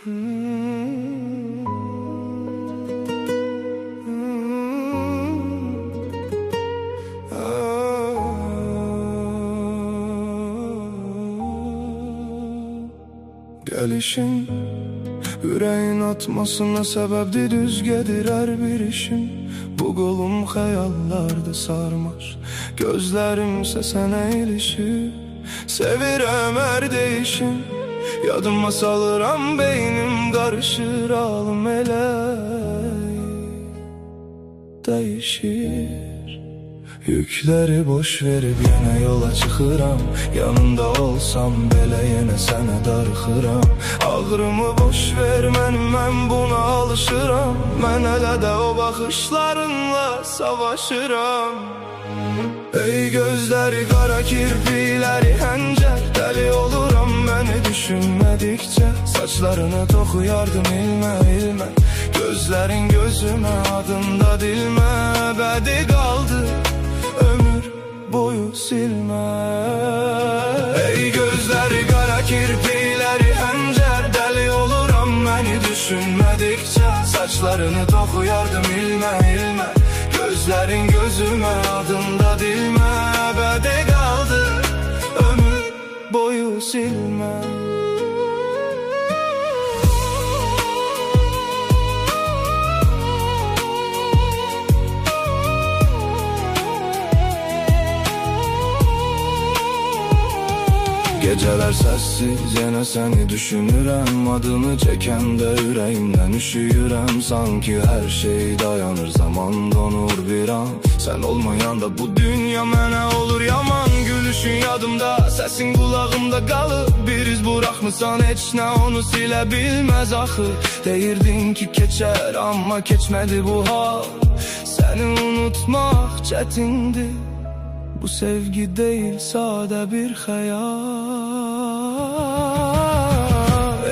Gelişin yüreğin atmasına sebepdi, düz gedir her bir işin. Bu kolum hayallarda sarmaz, gözlerimse sana ilişir. Sevirem her değişim, yadıma salıram, beynim karışır, alım ele değişir. Yükleri boş verip yine yola çıkıram, yanında olsam bile yine sana darıxıram. Ağrımı boş ver mənim, mən buna alışıram. Mən hələ də o baxışlarınla savaşıram. Ey gözləri qara, kirpikləri həncər, dəli oluram məni düşünmədikcə. Saçlarını toxuyardım ilmə ilmə, gözlərin gözümə, adında dilmə. Əbədi qaldı, ömür boyu silmə. Ey gözləri qara, kirpikləri həncər, dəli oluram məni düşünmədikcə. Saçlarını toxuyardım ilmə ilmə, gözlərin gözümə, adında dilmə. Əbədi qaldı, ömür boyu silmə. Geceler sessiz, yine seni düşünürəm. Adını çekende yüreğimden üşüyürəm. Sanki her şey dayanır, zaman donur bir an. Sen olmayanda bu dünya mənə olur yaman. Gülüşün yadımda, sesin kulağımda kalıp, bir iz bırakmısan heç ne onu silə bilməz axı. Deyirdin ki keçer, amma keçmədi bu hal. Seni unutmaq çətindir, bu sevgi değil sade bir hayal.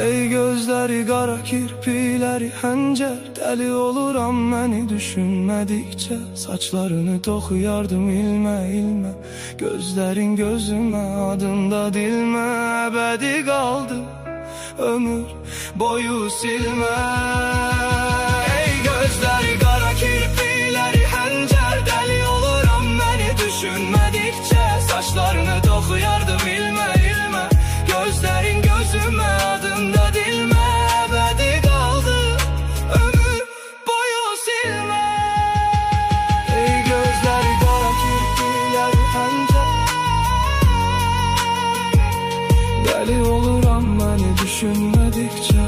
Ey gözleri qara, kirpikləri həncər, dəli oluram məni düşünmədikcə. Saçlarını toxuyardım ilmə ilmə, gözlərin gözümə, adında dilmə. Əbədi qaldı, ömür boyu silmə. Ey gözləri qara, kirpikləri həncər, dəli oluram məni düşünmədikcə. Saçlarını toxuyardım ilmə ilmə, gözlərin gözümə, adında dilmə. Əbədi qaldı, ömür boyu silmə. Ey gözləri qara, kirpikləri həncər, dəli oluram məni düşünmədikcə.